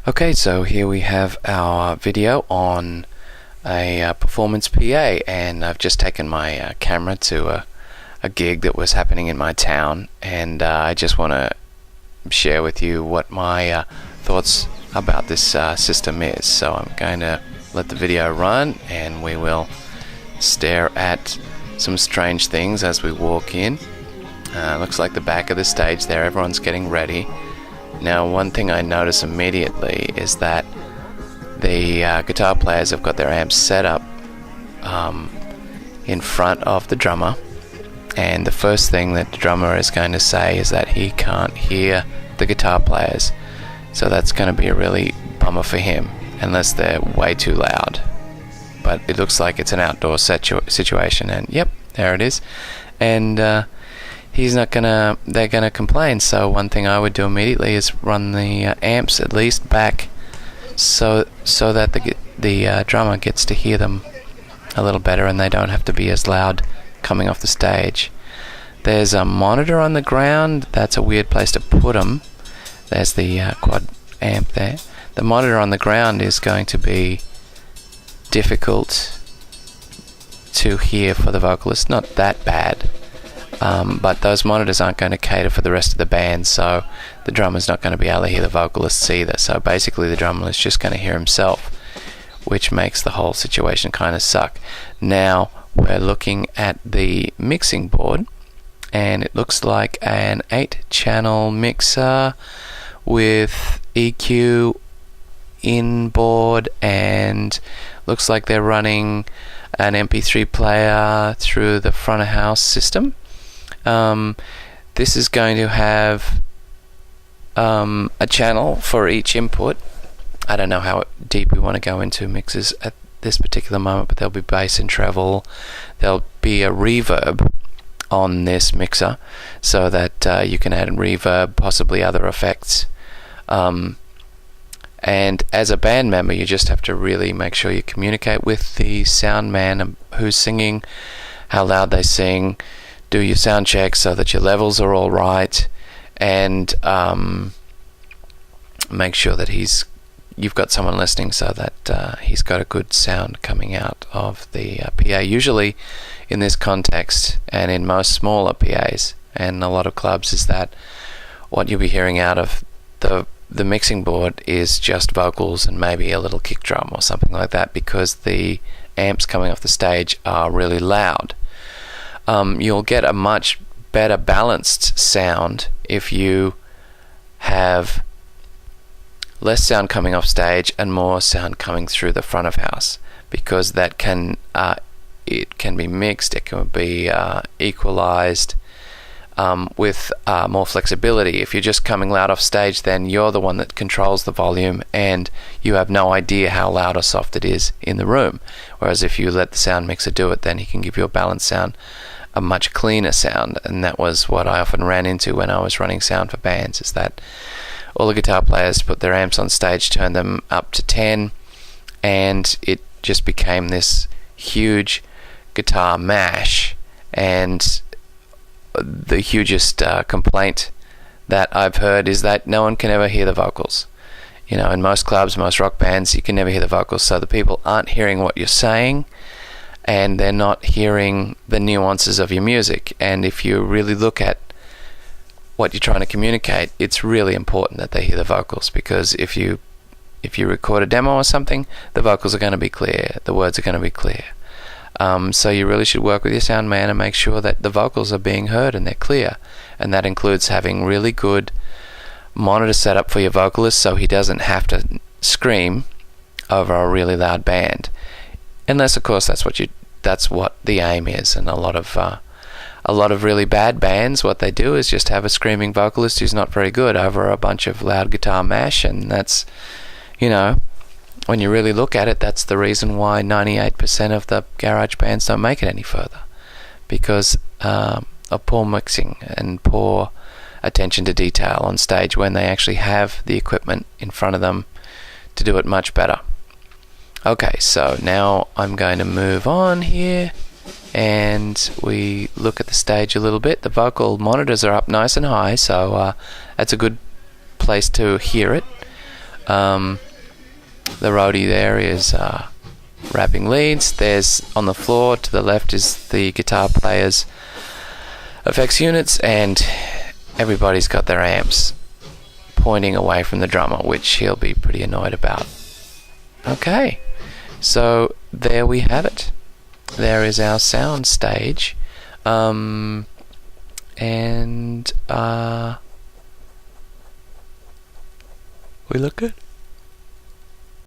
Okay, so here we have our video on a performance PA, and I've just taken my camera to a gig that was happening in my town, and I just want to share with you what my thoughts about this system is. So I'm going to let the video run, and we will stare at some strange things as we walk in. Looks like the back of the stage there, everyone's getting ready. Now, one thing I notice immediately is that the guitar players have got their amps set up in front of the drummer, and the first thing that the drummer is going to say is that he can't hear the guitar players. So that's going to be a really bummer for him, unless they're way too loud. But it looks like it's an outdoor situation, and yep, there it is. And they're gonna complain. So one thing I would do immediately is run the amps at least back so that the drummer gets to hear them a little better, and they don't have to be as loud coming off the stage. There's a monitor on the ground. That's a weird place to put them. There's the quad amp there. The monitor on the ground is going to be difficult to hear for the vocalist. Not that bad. But those monitors aren't going to cater for the rest of the band, so the drummer's not going to be able to hear the vocalists either. So basically the drummer is just going to hear himself, which makes the whole situation kind of suck. Now we're looking at the mixing board, and it looks like an 8-channel mixer with EQ inboard, and looks like they're running an MP3 player through the front of house system. This is going to have a channel for each input. I don't know how deep we want to go into mixes at this particular moment, but there'll be bass and treble. There'll be a reverb on this mixer so that you can add reverb, possibly other effects. And as a band member, you just have to really make sure you communicate with the sound man who's singing, how loud they sing, do your sound checks so that your levels are all right, and make sure that you've got someone listening so that he's got a good sound coming out of the PA. Usually in this context, and in most smaller PAs and a lot of clubs, is that what you'll be hearing out of the mixing board is just vocals and maybe a little kick drum or something like that, because the amps coming off the stage are really loud. You'll get a much better balanced sound if you have less sound coming off stage and more sound coming through the front of house, because that it can be mixed, it can be equalized with more flexibility. If you're just coming loud off stage, then you're the one that controls the volume, and you have no idea how loud or soft it is in the room. Whereas if you let the sound mixer do it, then he can give you a balanced sound, a much cleaner sound. And that was what I often ran into when I was running sound for bands, is that all the guitar players put their amps on stage, turned them up to 10, and it just became this huge guitar mash. And the hugest complaint that I've heard is that no one can ever hear the vocals. You know, in most clubs, most rock bands, you can never hear the vocals, so the people aren't hearing what you're saying, and they're not hearing the nuances of your music. And if you really look at what you're trying to communicate, it's really important that they hear the vocals, because if you record a demo or something, the vocals are going to be clear, the words are going to be clear. So you really should work with your sound man and make sure that the vocals are being heard and they're clear. And that includes having really good monitor setup for your vocalist, so he doesn't have to scream over a really loud band. Unless, of course, that's what the aim is. And a lot of really bad bands, what they do is just have a screaming vocalist who's not very good over a bunch of loud guitar mash, and that's, you know, when you really look at it, that's the reason why 98% of the garage bands don't make it any further, because of poor mixing and poor attention to detail on stage when they actually have the equipment in front of them to do it much better. Okay, so now I'm going to move on here, and we look at the stage a little bit. The vocal monitors are up nice and high, so that's a good place to hear it. The roadie there is rapping leads. There's on the floor to the left is the guitar player's effects units, and everybody's got their amps pointing away from the drummer, which he'll be pretty annoyed about. Okay, so there we have it. There is our sound stage. We look good.